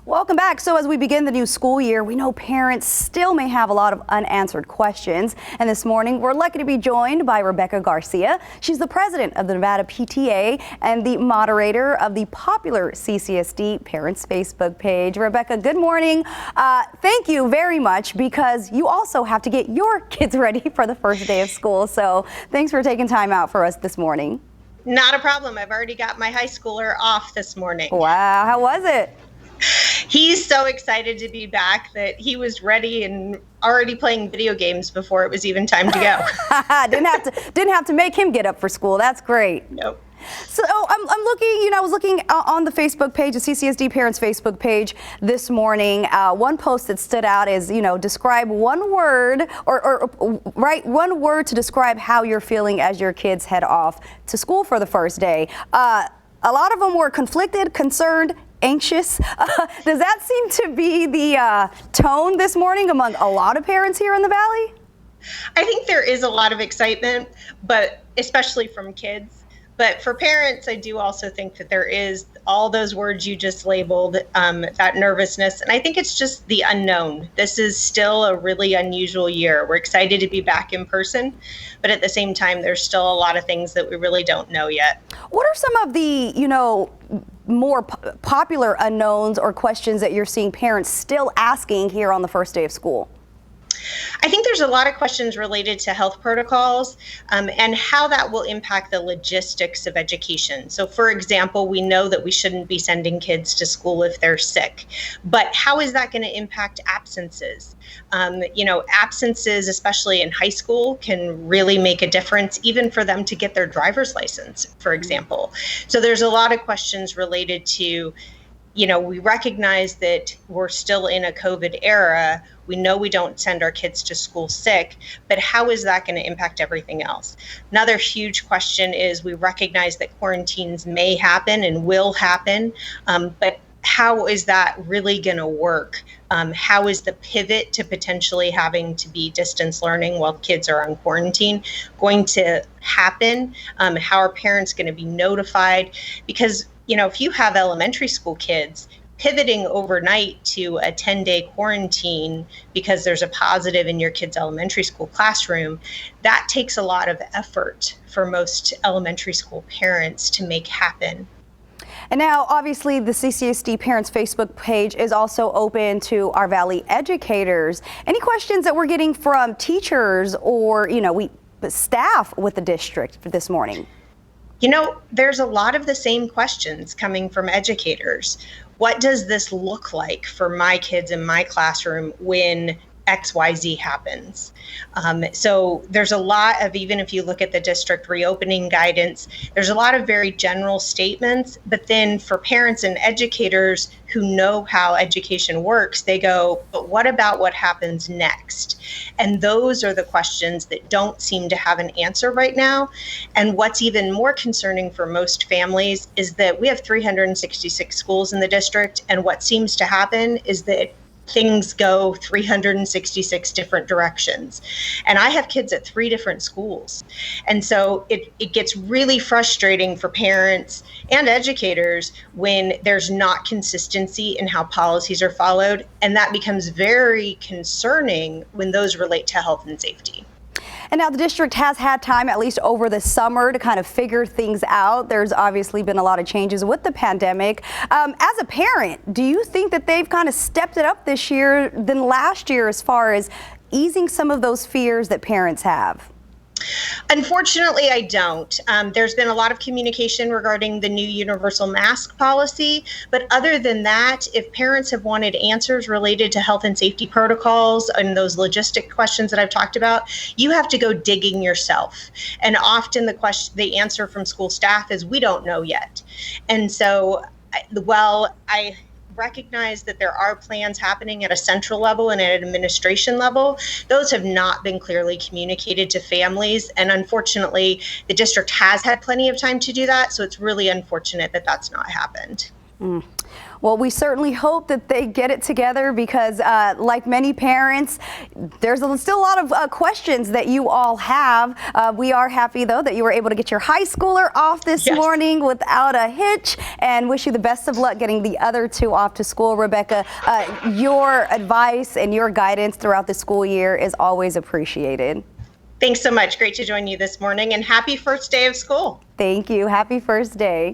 Welcome back. So as we begin the new school year, we know parents still may have a lot of unanswered questions. And this morning, we're lucky to be joined by Rebecca Garcia. She's the president of the Nevada PTA and the moderator of the popular CCSD Parents Facebook page. Rebecca, good morning. Thank you very much, because you also have to get your kids ready for the first day of school. So thanks for taking time out for us this morning. Not a problem. I've already got my high schooler off this morning. Wow. How was it? He's so excited to be back that he was ready and already playing video games before it was even time to go. didn't have to make him get up for school. That's great. Nope. So I'm looking, I was looking on the Facebook page, the CCSD Parents Facebook page this morning. One post that stood out is, describe one word or write one word to describe how you're feeling as your kids head off to school for the first day. A lot of them were conflicted, concerned, anxious. Does that seem to be the tone this morning among a lot of parents here in the Valley? I think there is a lot of excitement, but especially from kids. But for parents, I do also think that there is all those words you just labeled, that nervousness. And I think it's just the unknown. This is still a really unusual year. We're excited to be back in person, but at the same time, there's still a lot of things that we really don't know yet. What are some of the, more popular unknowns or questions that you're seeing parents still asking here on the first day of school? I think there's a lot of questions related to health protocols and how that will impact the logistics of education. So, for example, we know that we shouldn't be sending kids to school if they're sick, but how is that going to impact absences? Absences, especially in high school, can really make a difference, even for them to get their driver's license, for example. So there's a lot of questions related to, we recognize that we're still in a COVID era. We know we don't send our kids to school sick, but how is that going to impact everything else? Another huge question is, we recognize that quarantines may happen and will happen, but how is that really going to work? How is the pivot to potentially having to be distance learning while kids are on quarantine going to happen? How are parents going to be notified? Because if you have elementary school kids, pivoting overnight to a 10-day quarantine because there's a positive in your kid's elementary school classroom, that takes a lot of effort for most elementary school parents to make happen. And now, obviously, the CCSD Parents Facebook page is also open to our Valley educators. Any questions that we're getting from teachers or, staff with the district for this morning? There's a lot of the same questions coming from educators. What does this look like for my kids in my classroom when XYZ happens? So there's a lot of, even if you look at the district reopening guidance, there's a lot of very general statements, but then for parents and educators who know how education works, they go, but what about what happens next? And those are the questions that don't seem to have an answer right now. And what's even more concerning for most families is that we have 366 schools in the district, and what seems to happen is that things go 366 different directions. And I have kids at 3 different schools. And so it gets really frustrating for parents and educators when there's not consistency in how policies are followed. And that becomes very concerning when those relate to health and safety. And now the district has had time, at least over the summer, to kind of figure things out. There's obviously been a lot of changes with the pandemic. As a parent, do you think that they've kind of stepped it up this year than last year as far as easing some of those fears that parents have? Unfortunately, I don't. There's been a lot of communication regarding the new universal mask policy. But other than that, if parents have wanted answers related to health and safety protocols and those logistic questions that I've talked about, you have to go digging yourself. And often the answer from school staff is, we don't know yet. And so, I recognize that there are plans happening at a central level and at an administration level. Those have not been clearly communicated to families. And unfortunately, the district has had plenty of time to do that. So it's really unfortunate that that's not happened. Well, we certainly hope that they get it together because like many parents, there's still a lot of questions that you all have. We are happy, though, that you were able to get your high schooler off this morning without a hitch, and wish you the best of luck getting the other two off to school. Rebecca, your advice and your guidance throughout the school year is always appreciated. Thanks so much. Great to join you this morning, and happy first day of school. Thank you. Happy first day.